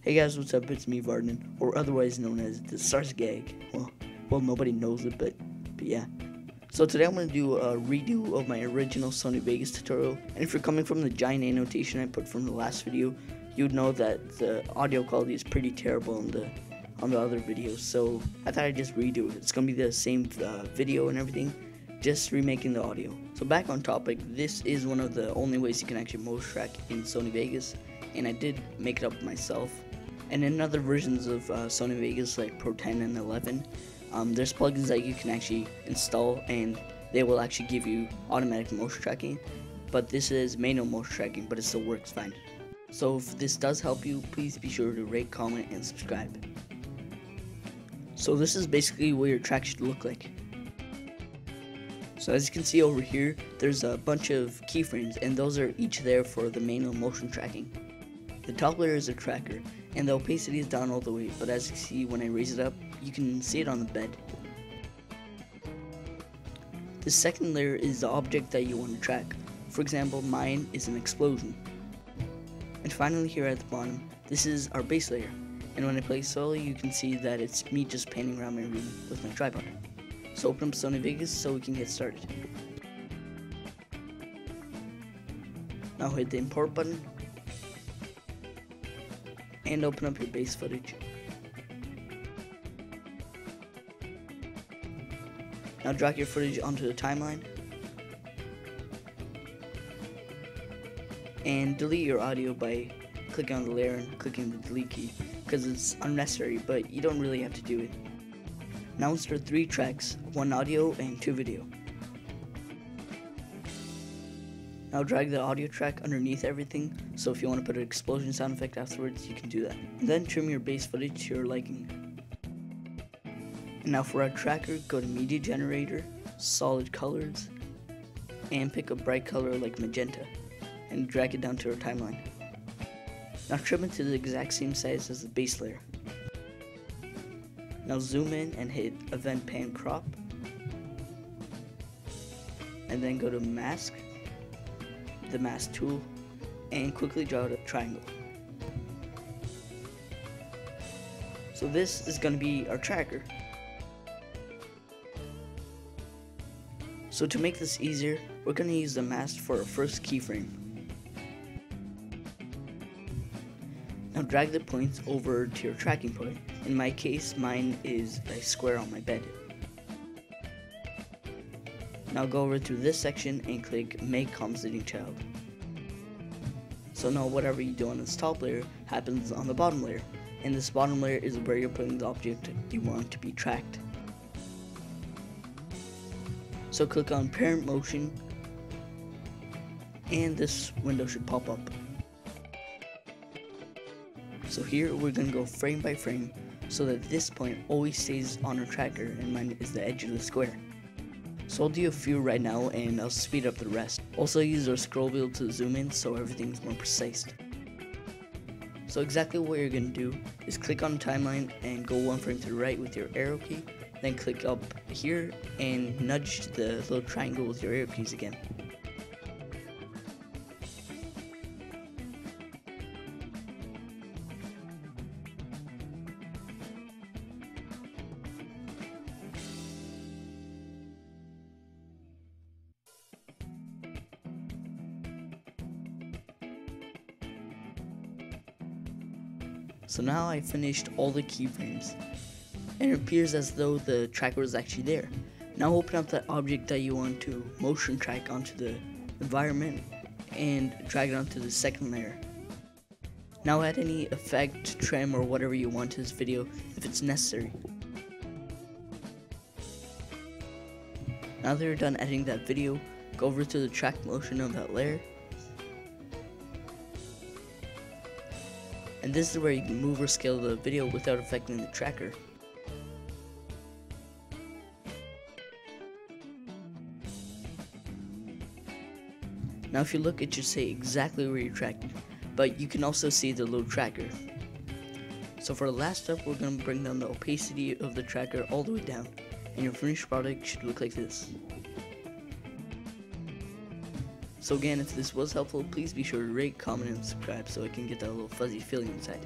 Hey guys, what's up? It's me, Varden, or otherwise known as the Sarsgag. Well, nobody knows it, but yeah. So today I'm going to do a redo of my original Sony Vegas tutorial, and if you're coming from the giant annotation I put from the last video, you'd know that the audio quality is pretty terrible on the other videos, so I thought I'd just redo it. It's going to be the same video and everything, just remaking the audio. So back on topic, this is one of the only ways you can actually motion track in Sony Vegas, and I did make it up myself. And in other versions of Sony Vegas like Pro 10 and 11, there's plugins that you can actually install and they will actually give you automatic motion tracking, but this is manual motion tracking, but it still works fine. So if this does help you, please be sure to rate, comment, and subscribe. So this is basically what your track should look like. So as you can see over here, there's a bunch of keyframes, and those are each there for the manual motion tracking. The top layer is a tracker, and the opacity is down all the way, but as you see when I raise it up, you can see it on the bed. The second layer is the object that you want to track. For example, mine is an explosion. And finally here at the bottom, this is our base layer. And when I play solo, you can see that it's me just panning around my room with my tripod. So open up Sony Vegas so we can get started. Now hit the import button and open up your base footage. Now drag your footage onto the timeline and delete your audio by clicking on the layer and clicking the delete key, because it's unnecessary, but you don't really have to do it. Now insert 3 tracks, 1 audio and 2 video. Now drag the audio track underneath everything, so if you want to put an explosion sound effect afterwards, you can do that. And then trim your base footage to your liking. And now for our tracker, go to Media Generator, Solid Colors, and pick a bright color like magenta, and drag it down to our timeline. Now trim it to the exact same size as the base layer. Now zoom in and hit Event Pan Crop, and then go to Mask, the mask tool, and quickly draw a triangle. So this is going to be our tracker. So to make this easier, we're going to use the mask for our first keyframe. Now drag the points over to your tracking point. In my case, mine is a square on my bed. Now go over to this section and click Make Compositing Child. So now whatever you do on this top layer happens on the bottom layer, and this bottom layer is where you're putting the object you want to be tracked. So click on Parent Motion, and this window should pop up. So here we're going to go frame by frame so that this point always stays on our tracker, and mine is the edge of the square. So I'll do a few right now and I'll speed up the rest. Also use our scroll wheel to zoom in so everything's more precise. So exactly what you're going to do is click on the timeline and go 1 frame to the right with your arrow key, then click up here and nudge the little triangle with your arrow keys again. So now I finished all the keyframes, and it appears as though the tracker is actually there. Now open up that object that you want to motion track onto the environment and drag it onto the second layer. Now add any effect, trim, or whatever you want to this video if it's necessary. Now that you're done editing that video, go over to the track motion of that layer. And this is where you can move or scale the video without affecting the tracker. Now if you look, it should say exactly where you're tracking, but you can also see the little tracker. So for the last step, we're going to bring down the opacity of the tracker all the way down, and your finished product should look like this. So again, if this was helpful, please be sure to rate, comment, and subscribe so I can get that little fuzzy feeling inside.